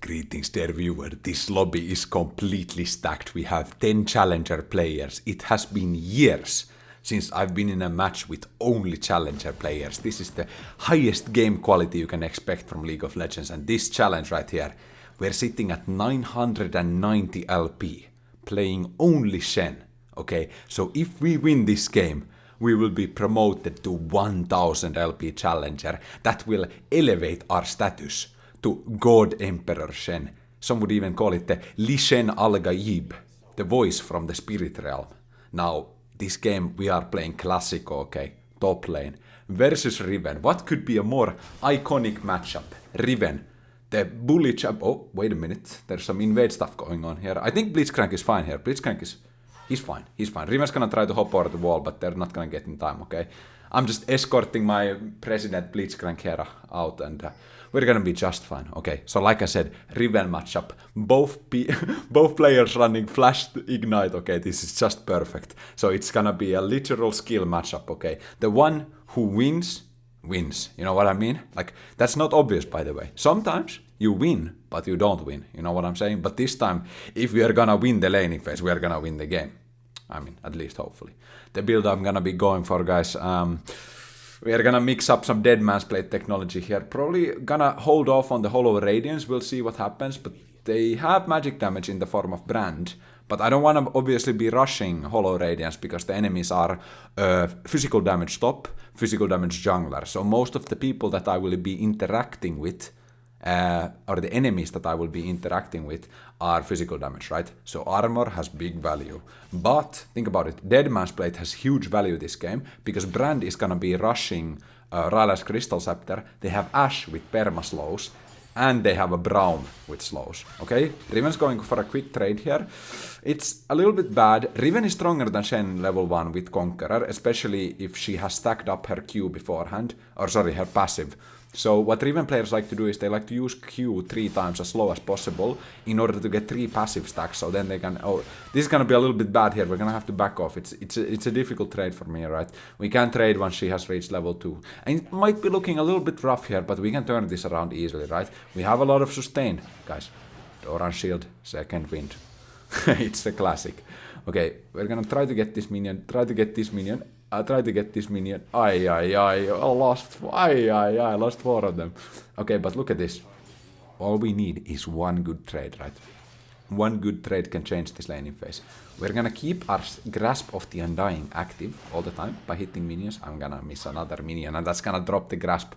Greetings dear viewer, this lobby is completely stacked. We have 10 challenger players. It has been years since I've been in a match with only challenger players. This is the highest game quality you can expect from League of Legends, and this challenge right here, we're sitting at 990 LP, playing only Shen. Okay, so if we win this game, we will be promoted to 1000 LP challenger. That will elevate our status to God Emperor Shen. Some would even call it the Li Shen Al Gaib, the voice from the spirit realm. Now, this game we are playing Classico, okay, top lane, versus Riven. What could be a more iconic matchup? Riven, the bully champ. Oh, wait a minute, there's some invade stuff going on here. I think Blitzcrank is fine here. Blitzcrank is... He's fine, he's fine. Riven's gonna try to hop over the wall, but they're not gonna get in time, okay? I'm just escorting my President Blitzcrank here out, and we're gonna be just fine, okay? So like I said, Riven matchup. Both players running Flash Ignite, okay? This is just perfect. So it's gonna be a literal skill matchup, okay? The one who wins, wins. You know what I mean? Like, that's not obvious, by the way. Sometimes you win, but you don't win. You know what I'm saying? But this time, if we are gonna win the laning phase, we are gonna win the game. I mean, at least hopefully. The build I'm gonna be going for, guys, we are gonna mix up some Dead Man's Blade technology here. Probably gonna hold off on the Hollow Radiance. We'll see what happens, but they have magic damage in the form of Brand. But I don't want to obviously be rushing Hollow Radiance because the enemies are physical damage top, physical damage jungler. So most of the people that I will be interacting with, or the enemies that I will be interacting with, are physical damage, right? So armor has big value. But think about it, Dead Man's Blade has huge value this game because Brand is gonna be rushing Rylai's Crystal Scepter. They have Ashe with perma slows, and they have a Braum with slows, okay? Riven's going for a quick trade here. It's a little bit bad. Riven is stronger than Shen level 1 with Conqueror, especially if she has stacked up her Q beforehand, or sorry, her passive. So what Riven players like to do is they like to use Q 3 times as slow as possible in order to get 3 passive stacks, so then they can... Oh, this is gonna be a little bit bad here, we're gonna have to back off. It's a difficult trade for me, right? We can't trade once she has reached level 2. And it might be looking a little bit rough here, but we can turn this around easily, right? We have a lot of sustain, guys. The orange shield, second wind. It's a classic. Okay, we're gonna try to get this minion, try to get this minion. I lost 4 of them. Okay, but look at this. All we need is one good trade, right? One good trade can change this laning phase. We're gonna keep our Grasp of the Undying active all the time by hitting minions. I'm gonna miss another minion, and that's gonna drop the Grasp.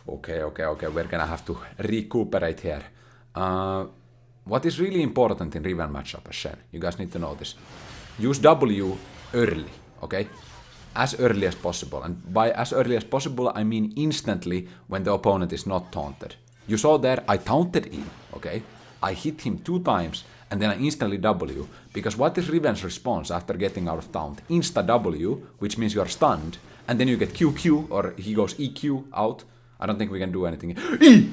Okay, we're gonna have to recuperate here. What is really important in Riven matchup as Shen, you guys need to know this. Use W early, okay? As early as possible, and by as early as possible I mean instantly when the opponent is not taunted. You saw there, I taunted him, okay? I hit him 2 times and then I instantly W, because what is Riven's response after getting out of taunt? Insta W, which means you are stunned, and then you get QQ, or he goes EQ out. I don't think we can do anything. E!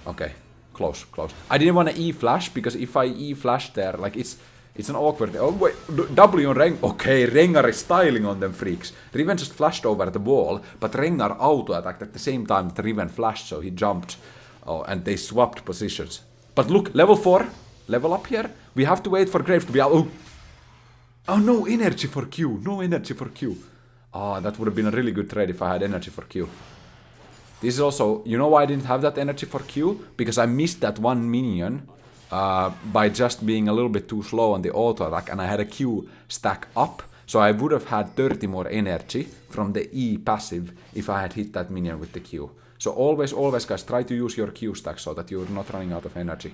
Okay, close. I didn't want to E flash, because if I E flash there, like it's an awkward... Oh wait, W on Rengar. Okay, Rengar is styling on them freaks. Riven just flashed over the wall, but Rengar auto-attacked at the same time that Riven flashed, so he jumped. Oh, and they swapped positions. But look, level 4, level up here. We have to wait for Graves to be out. Oh, no energy for Q, no energy for Q. Oh, that would have been a really good trade if I had energy for Q. This is also... You know why I didn't have that energy for Q? Because I missed that one minion by just being a little bit too slow on the auto attack, and I had a Q stack up, so I would have had 30 more energy from the E passive if I had hit that minion with the Q. So always guys, try to use your Q stack so that you're not running out of energy.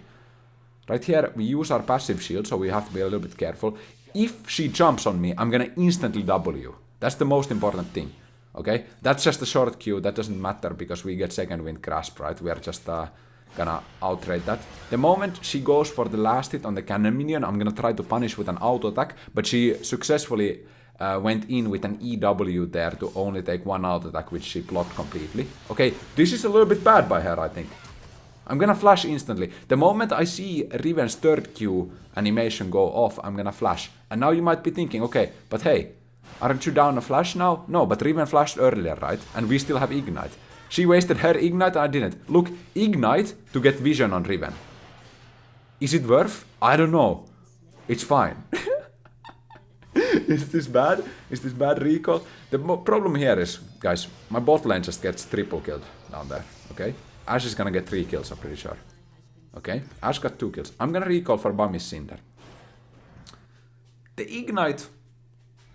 Right here we use our passive shield, so we have to be a little bit careful. If she jumps on me, I'm gonna instantly W. That's the most important thing, okay? That's just a short Q, that doesn't matter because we get second wind grasp, right? We are just gonna outrate that. The moment she goes for the last hit on the cannon minion, I'm gonna try to punish with an auto attack, but she successfully went in with an EW there to only take one auto attack, which she blocked completely. Okay, this is a little bit bad by her, I think. I'm gonna flash instantly. The moment I see Riven's third Q animation go off, I'm gonna flash. And now you might be thinking, okay, but hey, aren't you down a flash now? No, but Riven flashed earlier, right? And we still have Ignite. She wasted her Ignite and I didn't. Look, Ignite to get vision on Riven. Is it worth? I don't know. It's fine. Is this bad? Is this bad recall? The problem here is, guys, my bot lane just gets triple killed down there, okay? Ashe is gonna get 3 kills, I'm pretty sure. Okay, Ashe got 2 kills. I'm gonna recall for Bami's Cinder. The Ignite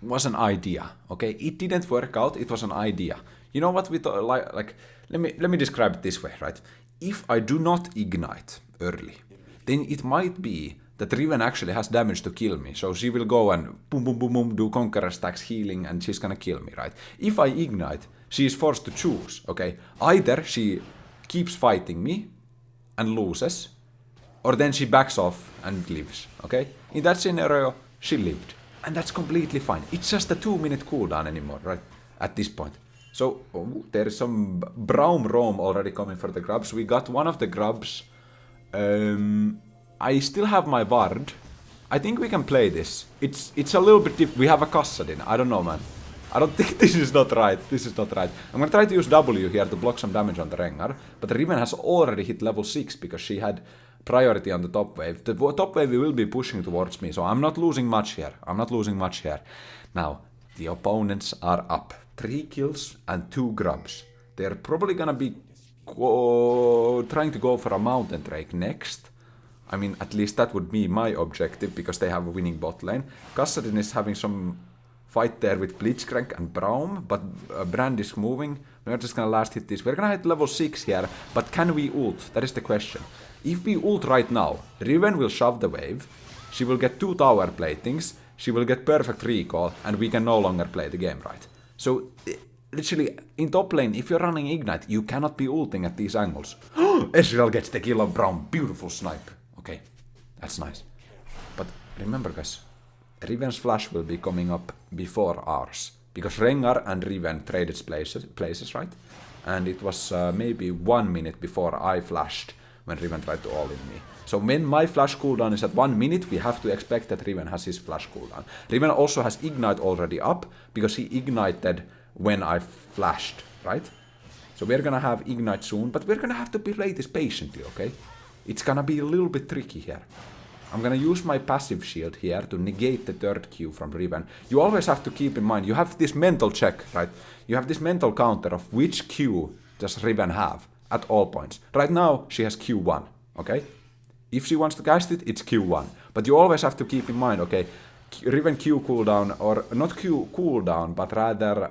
was an idea, okay? It didn't work out, it was an idea. You know what we thought, like let me describe it this way, right? If I do not Ignite early, then it might be that Riven actually has damage to kill me, so she will go and boom boom boom boom do Conqueror stacks healing and she's gonna kill me, right? If I Ignite, she is forced to choose, okay? Either she keeps fighting me and loses, or then she backs off and lives, okay? In that scenario, she lived. And that's completely fine. It's just a 2-minute cooldown anymore, right? At this point. So, there is some Braum roam already coming for the grubs. We got one of the grubs. I still have my Bard. I think we can play this. It's a little bit we have a Kassadin. I don't know, man. I don't think this is not right. This is not right. I'm gonna try to use W here to block some damage on the Rengar. But Riven has already hit level 6 because she had priority on the top wave. The top wave will be pushing towards me, so I'm not losing much here. I'm not losing much here. Now, the opponents are up. 3 kills and 2 grubs. They're probably gonna be trying to go for a Mountain Drake next. I mean, at least that would be my objective, because they have a winning bot lane. Kassadin is having some fight there with Blitzcrank and Braum, but Brand is moving. We're just gonna last hit this. We're gonna hit level 6 here, but can we ult? That is the question. If we ult right now, Riven will shove the wave, she will get 2 tower platings, she will get perfect recall, and we can no longer play the game, right? So, literally, in top lane, if you're running Ignite, you cannot be ulting at these angles. Ezreal gets the kill on Braum, beautiful snipe. Okay, that's nice. But remember, guys, Riven's flash will be coming up before ours, because Rengar and Riven traded places, right? And it was maybe 1 minute before I flashed when Riven tried to all-in me. So when my flash cooldown is at 1 minute, we have to expect that Riven has his flash cooldown. Riven also has Ignite already up, because he ignited when I flashed, right? So we're gonna have Ignite soon, but we're gonna have to play this patiently, okay? It's gonna be a little bit tricky here. I'm gonna use my passive shield here to negate the third Q from Riven. You always have to keep in mind, you have this mental check, right? You have this mental counter of which Q does Riven have at all points. Right now, she has Q1, okay? If she wants to cast it, it's Q1. But you always have to keep in mind, okay, Riven Q cooldown, or not Q cooldown, but rather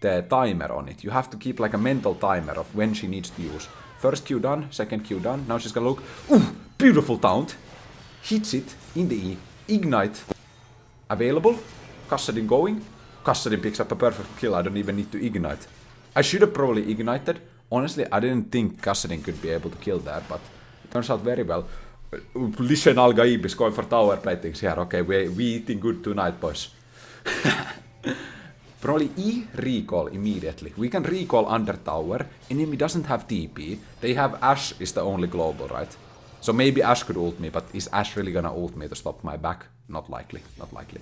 the timer on it. You have to keep like a mental timer of when she needs to use. First Q done, second Q done. Now she's gonna look. Ooh, beautiful taunt. Hits it in the E. Ignite available. Kassadin going. Kassadin picks up a perfect kill. I don't even need to ignite. I should have probably ignited. Honestly, I didn't think Kassadin could be able to kill that, but it turns out very well. Listen, Al-Gaib is going for tower platings here. Okay, we eating good tonight, boys. Probably E recall immediately. We can recall under tower. Enemy doesn't have TP. They have Ashe is the only global, right? So maybe Ashe could ult me, but is Ashe really gonna ult me to stop my back? Not likely, not likely.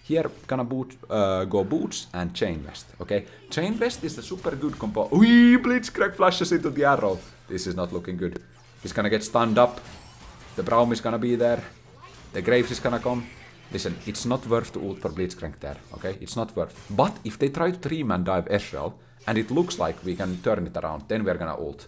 Here, gonna go boots and chain vest, okay? Chain vest is a super good combo. Ui, Blitzcrank flashes into the arrow. This is not looking good. He's gonna get stunned up. The Braum is gonna be there. The Graves is gonna come. Listen, it's not worth to ult for Blitzcrank there, okay? It's not worth. But if they try to 3-man dive Ezreal, and it looks like we can turn it around, then we're gonna ult.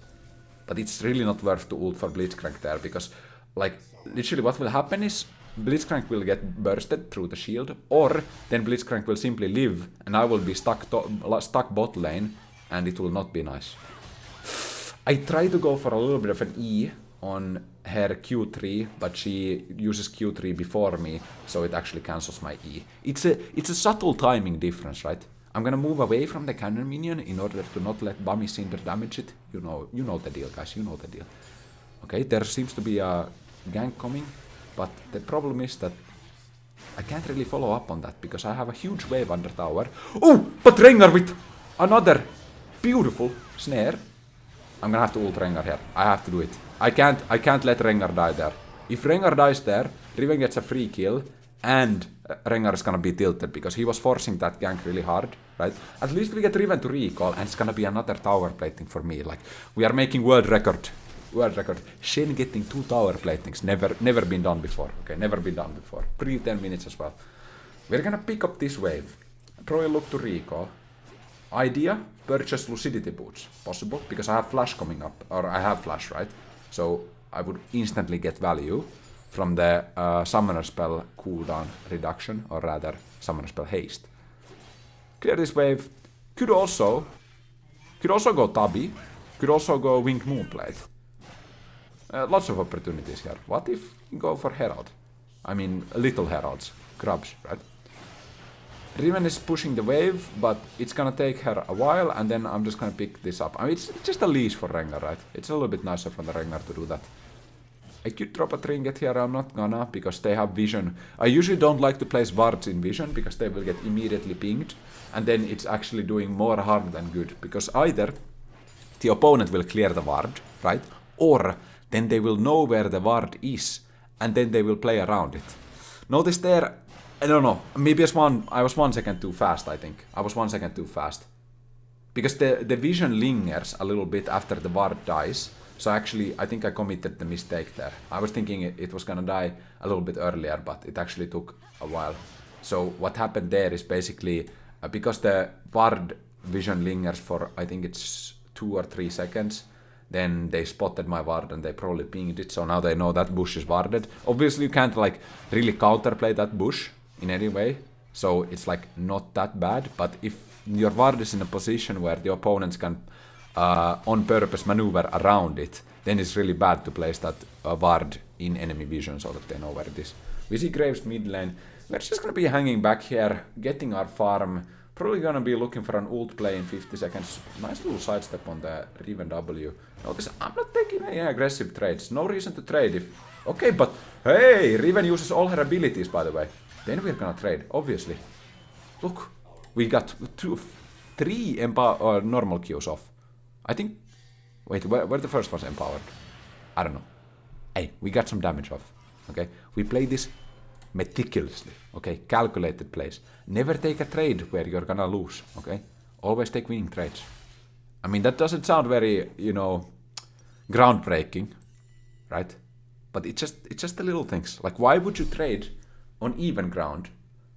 But it's really not worth to ult for Blitzcrank there, because, like, literally what will happen is Blitzcrank will get bursted through the shield, or then Blitzcrank will simply live, and I will be stuck bot lane, and it will not be nice. I try to go for a little bit of an E on her Q3, but she uses Q3 before me, so it actually cancels my E. It's a subtle timing difference, right? I'm gonna move away from the cannon minion in order to not let Bami Cinder damage it. You know the deal, guys, you know the deal. Okay, there seems to be a gank coming, but the problem is that I can't really follow up on that, because I have a huge wave under tower. Oh, but Rengar with another beautiful snare. I'm gonna have to ult Rengar here. I have to do it. I can't let Rengar die there. If Rengar dies there, Riven gets a free kill, and Rengar is gonna be tilted, because he was forcing that gank really hard, right? At least we get Riven to recall, and it's gonna be another tower plating for me. Like, we are making world record. world record. Shen getting 2 tower platings, never been done before. Okay, never been done before. Pre 10 minutes as well. We're gonna pick up this wave. Probably look to recall. Idea, purchase lucidity boots. Possible, because I have flash coming up, or I have flash, right? So I would instantly get value from the summoner spell cooldown reduction, or rather summoner spell haste. Clear this wave. Could also go Tabi. Could also go Winged Moonblade. Lots of opportunities here. What if we go for Herald? I mean, little Heralds. Grubs, right? Riven is pushing the wave, but it's gonna take her a while, and then I'm just gonna pick this up. I mean, it's just a leash for Rengar, right? It's a little bit nicer for the Rengar to do that. I could drop a trinket here, I'm not gonna, because they have vision. I usually don't like to place wards in vision, because they will get immediately pinged, and then it's actually doing more harm than good, because either the opponent will clear the ward, right? Or then they will know where the ward is, and then they will play around it. Notice there, I don't know, maybe I was 1 second too fast, I think. I was 1 second too fast. Because the vision lingers a little bit after the ward dies, so actually I think I committed the mistake there. I was thinking it was gonna die a little bit earlier, but it actually took a while. So what happened there is basically, because the ward vision lingers for, I think it's 2 or 3 seconds, then they spotted my ward and they probably pinged it, so now they know that bush is warded. Obviously you can't like really counterplay that bush in any way, so it's like not that bad, but if your ward is in a position where the opponents can on purpose maneuver around it, then it's really bad to place that ward in enemy vision so that they know where it is. We see Graves mid lane. We're just gonna be hanging back here, getting our farm. Probably gonna be looking for an ult play in 50 seconds. Nice little sidestep on the Riven W. Notice I'm not taking any aggressive trades. No reason to trade if... Okay, but hey, Riven uses all her abilities, by the way. Then we're gonna trade, obviously. Look, we got 3 normal Qs off. I think... Wait, where the first was empowered? I don't know. Hey, we got some damage off. Okay, we play this meticulously. Okay, calculated plays. Never take a trade where you're gonna lose. Okay, always take winning trades. I mean, that doesn't sound very, you know, groundbreaking, right? But it's just the little things. Like, why would you trade on even ground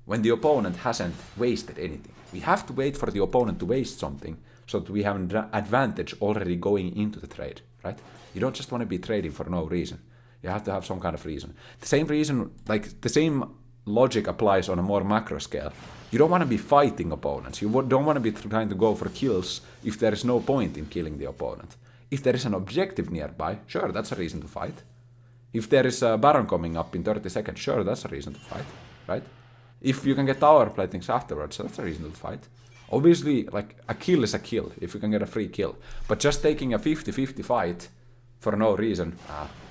when the opponent hasn't wasted anything? We have to wait for the opponent to waste something so that we have an advantage already going into the trade, right? You don't just want to be trading for no reason. You have to have some kind of reason. The same reason, like the same logic applies on a more macro scale. You don't want to be fighting opponents. You don't want to be trying to go for kills if there is no point in killing the opponent. If there is an objective nearby, sure, that's a reason to fight. If there is a Baron coming up in 30 seconds, sure, that's a reason to fight, right? If you can get tower platings afterwards, that's a reason to fight. Obviously, like, a kill is a kill, if you can get a free kill. But just taking a 50-50 fight for no reason,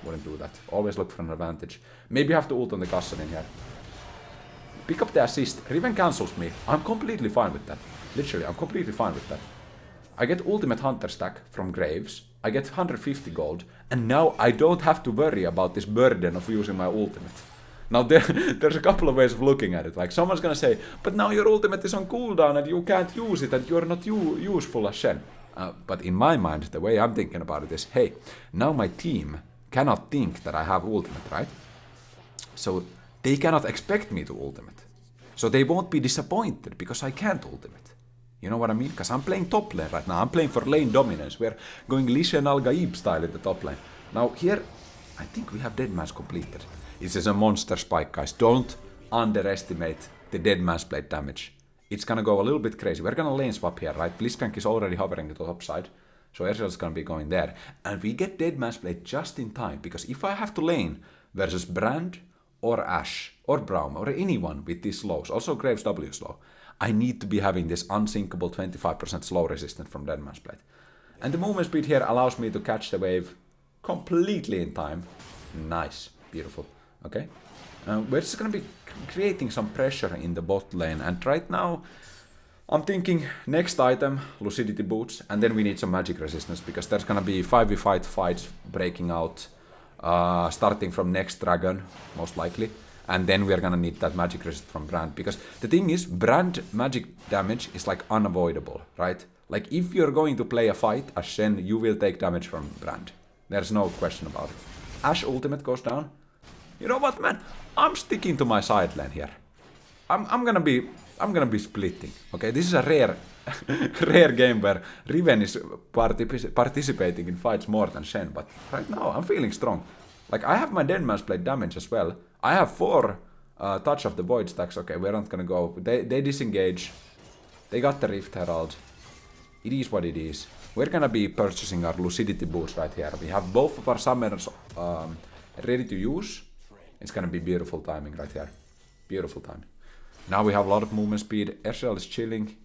wouldn't do that. Always look for an advantage. Maybe you have to ult on the Castle in here. Pick up the assist. Riven cancels me. I'm completely fine with that. Literally, I'm completely fine with that. I get ultimate hunter stack from Graves. I get 150 gold. And now I don't have to worry about this burden of using my ultimate. Now there's a couple of ways of looking at it. Like, someone's gonna say, but now your ultimate is on cooldown and you can't use it and you're not useful as Shen. But in my mind, the way I'm thinking about it is, hey, now my team cannot think that I have ultimate, right? So they cannot expect me to ultimate. So they won't be disappointed because I can't ultimate. You know what I mean? Because I'm playing top lane right now. I'm playing for lane dominance. We're going Lee Sin Al-Gaib style in the top lane. Now here, I think we have Deadman's completed. This is a monster spike, guys. Don't underestimate the Deadman's Blade damage. It's gonna go a little bit crazy. We're gonna lane swap here, right? Blitzcrank is already hovering to the top side. So Erzel's gonna be going there. And we get Deadman's Blade just in time. Because if I have to lane versus Brand or Ashe or Braum or anyone with these slows, also Graves W slow, I need to be having this unsinkable 25% slow resistance from Deadman's Blade. And the movement speed here allows me to catch the wave completely in time. Nice. Beautiful. Okay. We're just going to be creating some pressure in the bot lane. And right now, I'm thinking next item, Lucidity Boots. And then we need some magic resistance. Because there's going to be 5v5 fights breaking out. Starting from next dragon, most likely. And then we're going to need that magic resist from Brand. Because the thing is, Brand magic damage is like unavoidable, right? Like if you're going to play a fight as Shen, you will take damage from Brand. There's no question about it. Ashe ultimate goes down. You know what, man? I'm sticking to my side lane here. I'm gonna be splitting. Okay, this is a rare rare game where Riven is participating in fights more than Shen, but right now I'm feeling strong. Like, I have my Deadman's Blade damage as well. I have 4 Touch of the Void stacks. Okay, we're not gonna go. They disengage. They got the Rift Herald. It is what it is. We're gonna be purchasing our Lucidity boots right here. We have both of our summoners ready to use. It's gonna be beautiful timing right here. Beautiful timing. Now we have a lot of movement speed. Ezreal is chilling.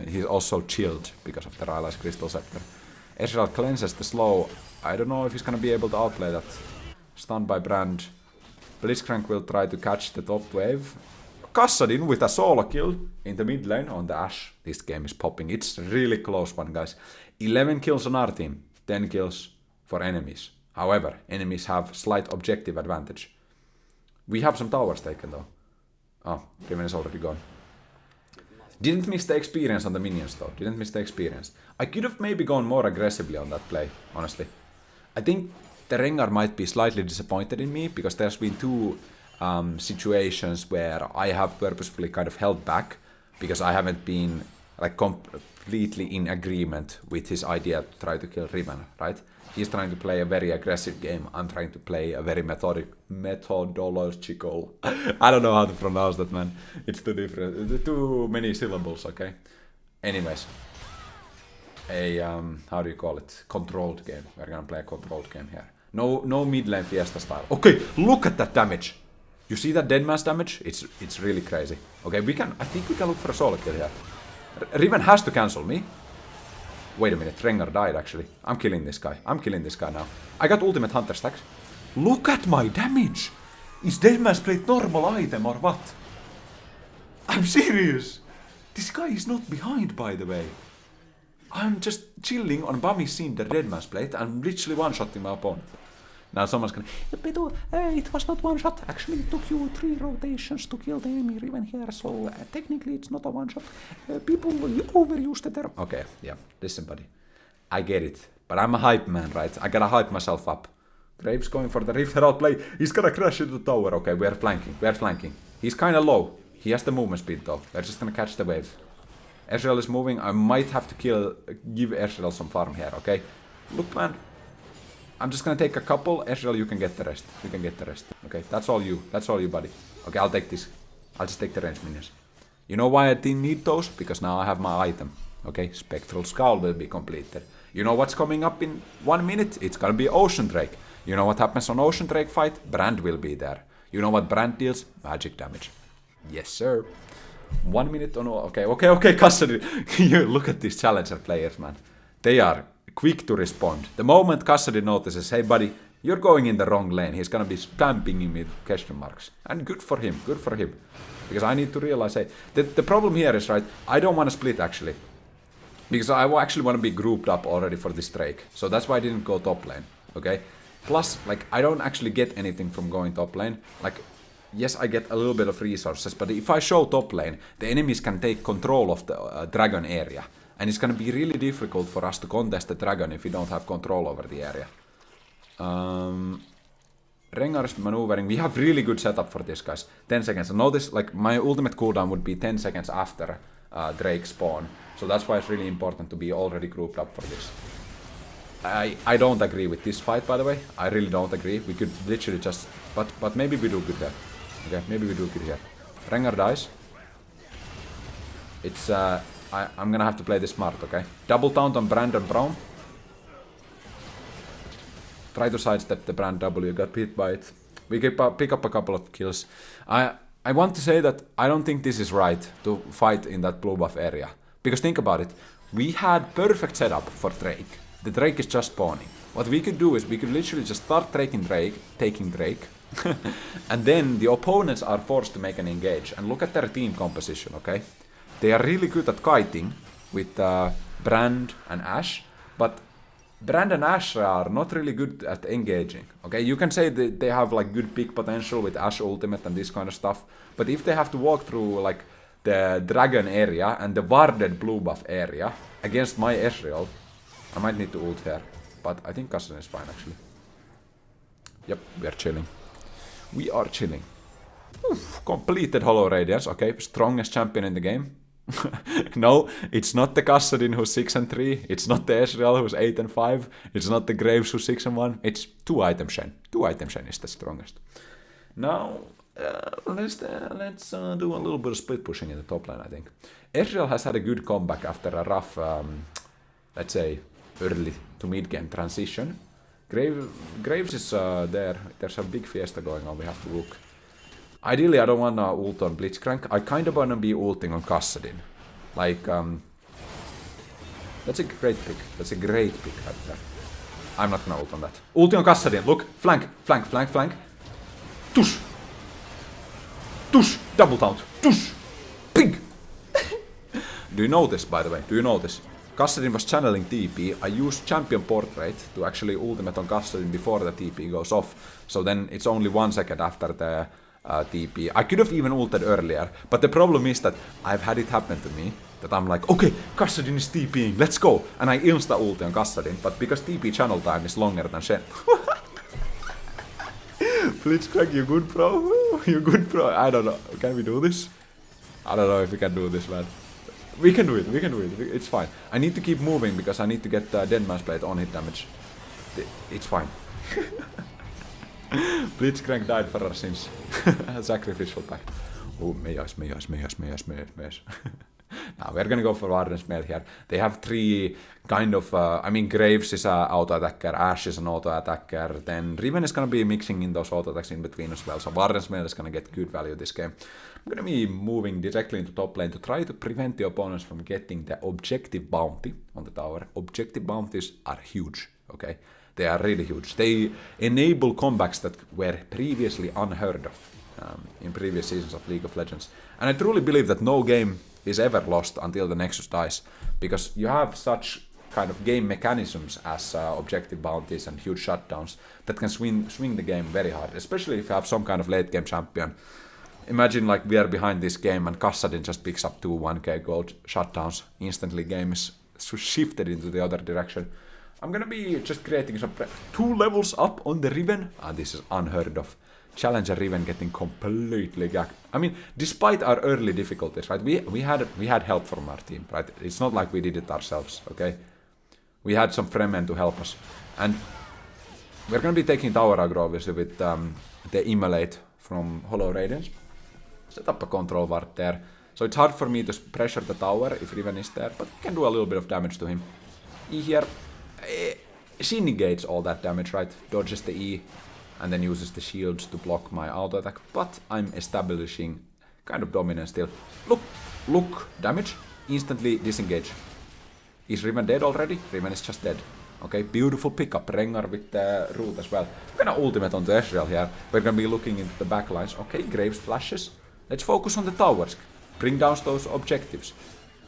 He's also chilled because of the Rylai's Crystal Scepter. Ezreal cleanses the slow. I don't know if he's gonna be able to outplay that. Stunned by Brand. Blitzcrank will try to catch the top wave. Kassadin with a solo kill in the mid lane on the Ashe. This game is popping. It's a really close one, guys. 11 kills on our team, 10 kills for enemies. However, enemies have slight objective advantage. We have some towers taken though. Oh, Riven is already gone. Didn't miss the experience on the minions though. Didn't miss the experience. I could have maybe gone more aggressively on that play, honestly. I think the Rengar might be slightly disappointed in me because there's been 2 situations where I have purposefully kind of held back because I haven't been like completely in agreement with his idea to try to kill Riven, right? He's trying to play a very aggressive game. I'm trying to play a very methodological. I don't know how to pronounce that, man. It's too different. Too many syllables, okay? Anyways. How do you call it? Controlled game. We're gonna play a controlled game here. No mid lane Fiesta style. Okay, look at that damage. You see that Deadman's damage? It's really crazy. Okay, I think we can look for a solo kill here. Riven has to cancel me. Wait a minute, Rengar died actually. I'm killing this guy. I'm killing this guy now. I got ultimate hunter stacks. Look at my damage! Is Deadman's Blade normal item or what? I'm serious! This guy is not behind, by the way. I'm just chilling on Bami's scene, the Deadman's Blade, and literally one-shotting my opponent. Now someone's gonna, xPetu, it was not one shot. Actually, it took you 3 rotations to kill the enemy Riven here, so technically it's not a one shot. People overuse the term. Okay, yeah, listen, buddy. I get it, but I'm a hype man, right? I gotta hype myself up. Graves going for the Rift Herald play. He's gonna crash into the tower. Okay, we are flanking. He's kinda low. He has the movement speed though. We're just gonna catch the wave. Ezreal is moving. I might have to give Ezreal some farm here, okay? Look, man. I'm just gonna take a couple. Ezreal, you can get the rest. Okay, that's all you, buddy. Okay, I'll take this. I'll just take the range minions. You know why I didn't need those? Because now I have my item. Okay, Spectral Skull will be completed. You know what's coming up in 1 minute? It's gonna be Ocean Drake. You know what happens on Ocean Drake fight? Brand will be there. You know what Brand deals? Magic damage. Yes, sir. 1 minute on all. Okay, Kassadin. You look at these challenger players, man. They are quick to respond. The moment Kassadin notices, hey buddy, you're going in the wrong lane, he's gonna be spamming him with question marks. And good for him. Because I need to realize, hey, the problem here is, right, I don't want to split actually. Because I actually want to be grouped up already for this Drake. So that's why I didn't go top lane, okay? Plus, like, I don't actually get anything from going top lane. Like, yes, I get a little bit of resources, but if I show top lane, the enemies can take control of the dragon area. And it's gonna be really difficult for us to contest the dragon if we don't have control over the area. Rengar is maneuvering. We have really good setup for this, guys. 10 seconds. Notice, like, my ultimate cooldown would be 10 seconds after Drake spawn. So that's why it's really important to be already grouped up for this. I don't agree with this fight, by the way. I really don't agree. We could literally just... But maybe we do good here. Okay, maybe we do good here. Rengar dies. It's... I'm gonna have to play this smart, okay? Double taunt on Brand and Braum. Try to sidestep the Brand W, got hit by it. We could pick up a couple of kills. I want to say that I don't think this is right to fight in that blue buff area. Because think about it. We had perfect setup for Drake. The Drake is just spawning. What we could do is we could literally just start taking Drake. And then the opponents are forced to make an engage. And look at their team composition, okay? They are really good at kiting with Brand and Ashe, but Brand and Ashe are not really good at engaging. Okay, you can say that they have like good pick potential with Ashe ultimate and this kind of stuff, but if they have to walk through like the dragon area and the warded blue buff area against my Ezreal, I might need to ult here. but I think Kassadin is fine actually. Yep, we are chilling. We are chilling. Oof, completed Hollow Radiance. Okay, strongest champion in the game. No, it's not the Kassadin who's 6 and 3. It's not the Ezreal who's 8 and 5. It's not the Graves who's 6 and 1. It's 2 item Shen. 2 item Shen is the strongest. Now, let's do a little bit of split pushing in the top lane, I think. Ezreal has had a good comeback after a rough, let's say, early to mid game transition. Graves is there. There's a big fiesta going on. We have to look. Ideally, I don't want to ult on Blitzcrank. I kind of want to be ulting on Kassadin. Like, that's a great pick. That's a great pick right there. I'm not gonna ult on that. Ulting on Kassadin. Look, flank, flank, flank, flank. Tush! Tush! Double taunt. Tush! Pig! Do you know this, by the way? Do you know this? Kassadin was channeling TP. I used Champion Portrait to actually ultimate on Kassadin before the TP goes off. So then it's only 1 second after the TP. I could have even ulted earlier, but the problem is that I've had it happen to me, that I'm like, okay, Kassadin is TPing, let's go! And I insta-ult on Kassadin, but because TP channel time is longer than Shen. Blitzcrank, you good bro? You good bro? I don't know, can we do this? I don't know if we can do this, man. We can do it, it's fine. I need to keep moving because I need to get Dead Man's Blade on hit damage. It's fine. Blitzcrank died for our sins. Sacrificial pact. Oh, Meyas. Now we're gonna go for Warden's Mail here. They have 3 kind of, I mean, Graves is an auto-attacker, Ashe is an auto-attacker, then Riven is gonna be mixing in those auto-attacks in between as well, so Warden's Mail is gonna get good value this game. I'm gonna be moving directly into top lane to try to prevent the opponents from getting the objective bounty on the tower. Objective bounties are huge, okay? They are really huge. They enable comebacks that were previously unheard of in previous seasons of League of Legends. And I truly believe that no game is ever lost until the Nexus dies, because you have such kind of game mechanisms as objective bounties and huge shutdowns that can swing the game very hard, especially if you have some kind of late game champion. Imagine like we are behind this game and Kassadin just picks up 2 1k gold shutdowns. Instantly game is shifted into the other direction. I'm gonna be just creating some 2 levels up on the Riven. This is unheard of. Challenger Riven getting completely gacked. I mean, despite our early difficulties, right? We had help from our team, right? It's not like we did it ourselves, okay? We had some Fremen to help us. And we're gonna be taking tower aggro, obviously, with the Immolate from Hollow Radiance. Set up a control ward there. So it's hard for me to pressure the tower if Riven is there, but we can do a little bit of damage to him. E here. She negates all that damage, right? Dodges the E and then uses the shields to block my auto attack, but I'm establishing kind of dominance still. Look, damage, instantly disengage. Is Riven dead already? Riven is just dead. Okay, beautiful pickup, Rengar with the root as well. We're gonna ultimate onto Ezreal here. We're gonna be looking into the backlines. Okay, Graves flashes. Let's focus on the towers. Bring down those objectives.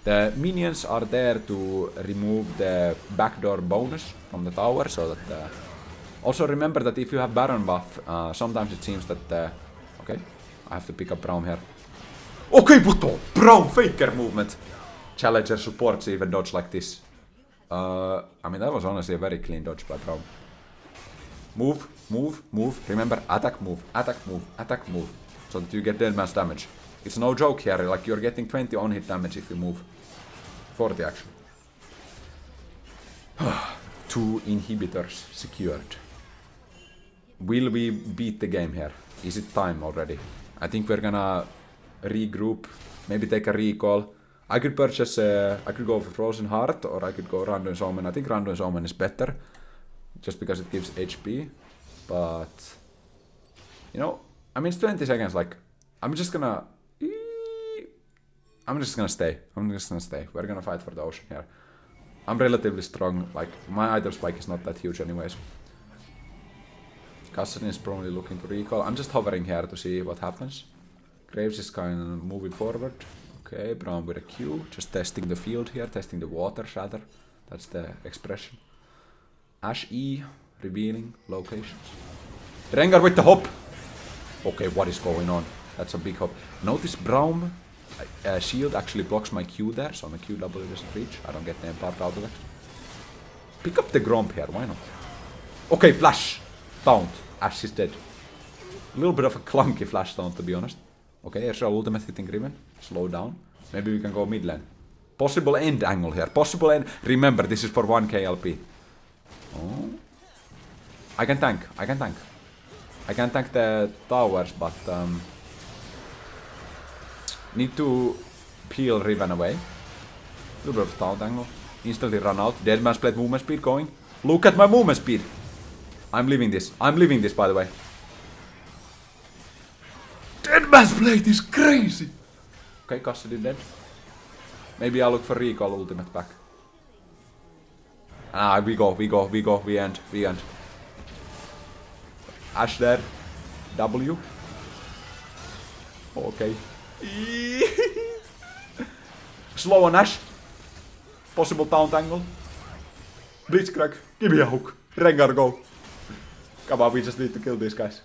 The minions are there to remove the backdoor bonus from the tower, so that... Also remember that if you have Baron buff, sometimes it seems that... okay, I have to pick up Braum here. Okay, what the? Braum faker movement! Challenger supports even dodge like this. I mean, that was honestly a very clean dodge by Braum. Move. Remember, attack, move, so that you get dead man's damage. It's no joke here, like you're getting 20 on-hit damage if you move. 40 actually. 2 inhibitors secured. Will we beat the game here? Is it time already? I think we're gonna regroup, maybe take a recall. I could purchase, I could go for Frozen Heart, or I could go Randuin's Omen. I think Randuin's Omen is better, just because it gives HP, but... You know, I mean, it's 20 seconds, like, I'm just gonna stay. We're gonna fight for the ocean here. I'm relatively strong, like, my item spike is not that huge anyways. Kassadin is probably looking to recall. I'm just hovering here to see what happens. Graves is kind of moving forward. Okay, Braum with a Q. Just testing the field here, testing the water rather. That's the expression. Ashe E, revealing locations. Rengar with the hop! Okay, what is going on? That's a big hop. Notice Braum shield actually blocks my Q there, so my QW doesn't reach. I don't get the impart out of it. Pick up the Gromp here, why not? Okay, flash. Taunt. Ash is dead. A little bit of a clunky flash taunt, to be honest. Okay, here's our ultimate hitting Riven. Slow down. Maybe we can go mid lane. Possible end angle here. Possible end. Remember, this is for 1k LP. Oh. I can tank. I can tank. I can tank the towers, but need to peel Riven away. A little bit of taunt angle. Instantly run out. Deadman's Blade movement speed going. Look at my movement speed. I'm leaving this. I'm leaving this, by the way. Deadman's Blade is crazy. Okay, custody dead. Maybe I'll look for recall ultimate back. Ah, we go. We end. Ash there. W. Okay. Slow on Ash. Possible taunt angle. Blitzcrank. Give me a hook. Rengar, go. Come on, we just need to kill these guys.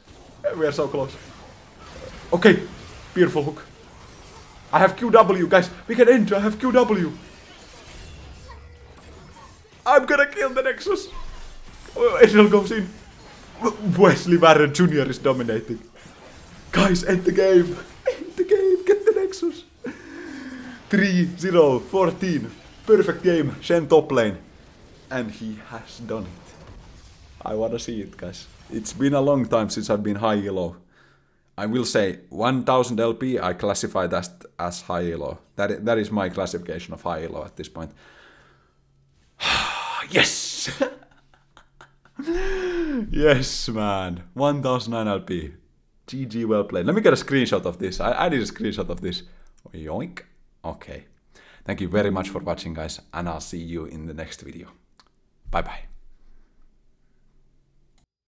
We are so close. Okay. Beautiful hook. I have QW, guys. We can end. I have QW. I'm gonna kill the Nexus. Angel goes in. Wesley Warren Jr. is dominating. Guys, end the game. End the game. Get the Nexus. 3-0, 14. Perfect game. Shen top lane. And he has done it. I wanna see it, guys. It's been a long time since I've been high elo. I will say 1000 LP I classify that as high elo. That is my classification of high elo at this point. Yes! Yes, man. 1009 LP. GG, well played. Let me get a screenshot of this. I need a screenshot of this. Yoink. Okay. Thank you very much for watching, guys, and I'll see you in the next video. Bye-bye.